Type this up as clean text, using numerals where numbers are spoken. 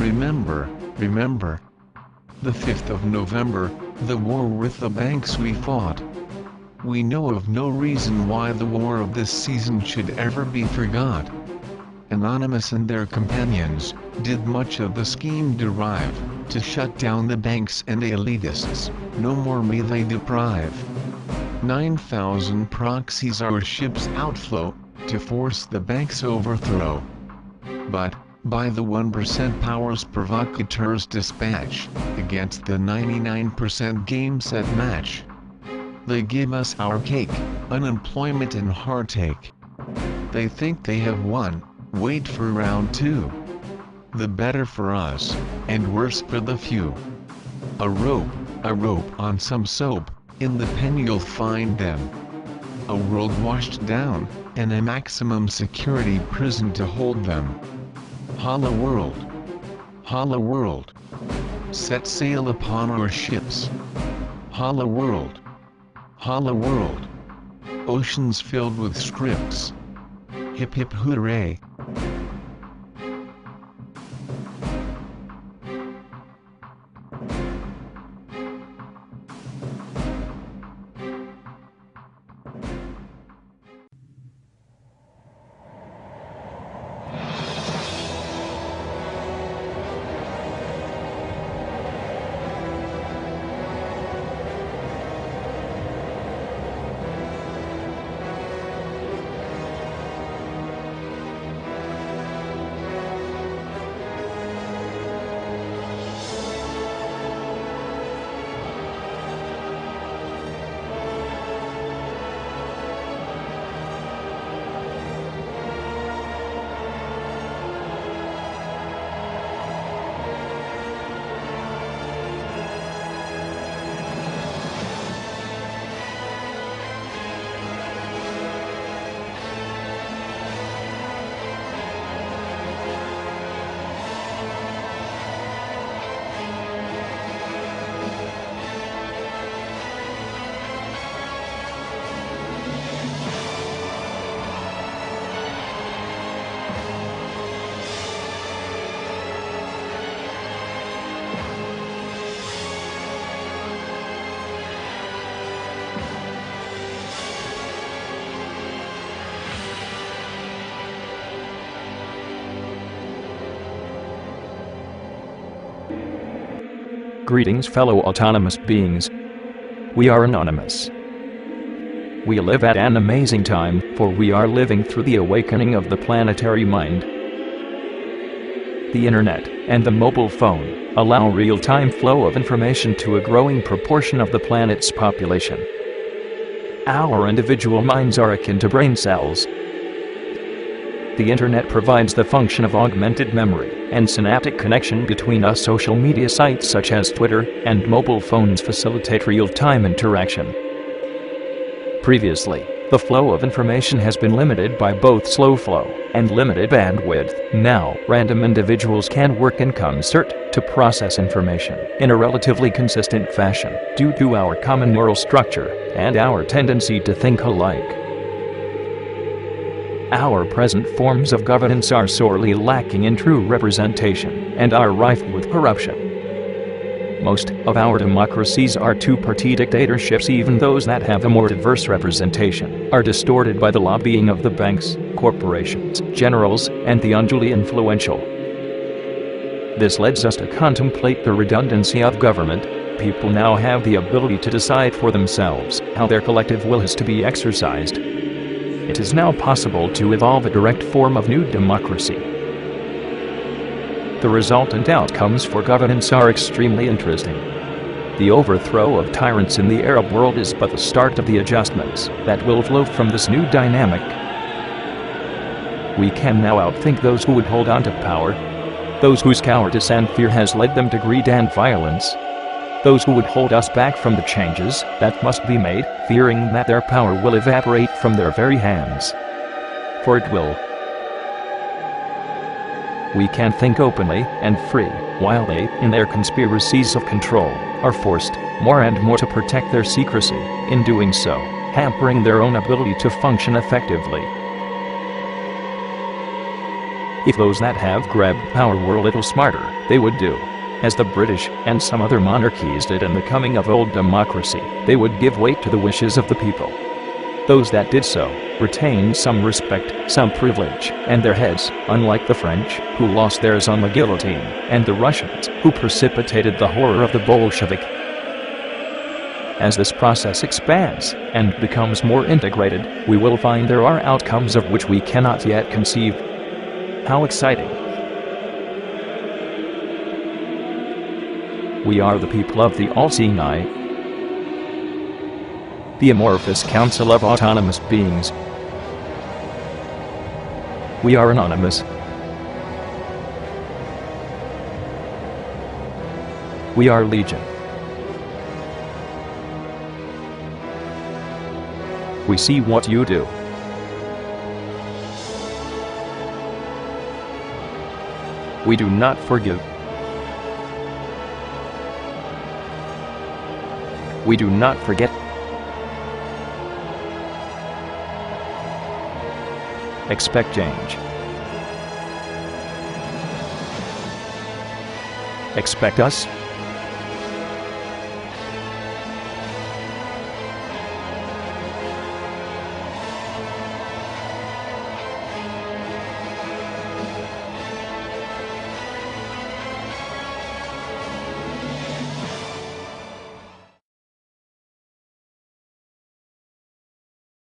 Remember. The 5th of November, the war with the banks we fought. We know of no reason why the war of this season should ever be forgot. Anonymous and their companions did much of the scheme derive to shut down the banks and elitists. No more may they deprive. 9,000 proxies are ships outflow to force the bank's overthrow. But by the 1% powers provocateurs dispatch against the 99% game set match. They give us our cake, unemployment and heartache. They think they have won, wait for round 2. The better for us, and worse for the few. A rope on some soap, in the pen you'll find them. A world washed down, and a maximum security prison to hold them. Holla world, set sail upon our ships. Holla world, oceans filled with scripts. Hip hip hooray. Greetings fellow autonomous beings. We are anonymous. We live at an amazing time, for we are living through the awakening of the planetary mind. The internet and the mobile phone allow real-time flow of information to a growing proportion of the planet's population. Our individual minds are akin to brain cells. The internet provides the function of augmented memory and synaptic connection between us. Social media sites such as Twitter and mobile phones facilitate real-time interaction. Previously, the flow of information has been limited by both slow flow and limited bandwidth. Now, random individuals can work in concert to process information in a relatively consistent fashion due to our common neural structure and our tendency to think alike. Our present forms of governance are sorely lacking in true representation and are rife with corruption. Most of our democracies are two-party dictatorships. Even those that have a more diverse representation are distorted by the lobbying of the banks, corporations, generals, and the unduly influential. This leads us to contemplate the redundancy of government. People now have the ability to decide for themselves how their collective will is to be exercised. It is now possible to evolve a direct form of new democracy. The resultant outcomes for governance are extremely interesting. The overthrow of tyrants in the Arab world is but the start of the adjustments that will flow from this new dynamic. We can now outthink those who would hold on to power, those whose cowardice and fear has led them to greed and violence, those who would hold us back from the changes that must be made, fearing that their power will evaporate from their very hands. For it will. We can think openly and free, while they, in their conspiracies of control, are forced more and more to protect their secrecy, in doing so, hampering their own ability to function effectively. If those that have grabbed power were a little smarter, they would do as the British and some other monarchies did in the coming of old democracy. They would give weight to the wishes of the people. Those that did so retained some respect, some privilege, and their heads, unlike the French, who lost theirs on the guillotine, and the Russians, who precipitated the horror of the Bolshevik. As this process expands and becomes more integrated, we will find there are outcomes of which we cannot yet conceive. How exciting! We are the people of the all-seeing eye, the amorphous council of autonomous beings. We are anonymous. We are Legion. We see what you do. We do not forgive. We do not forget. Expect change. Expect us.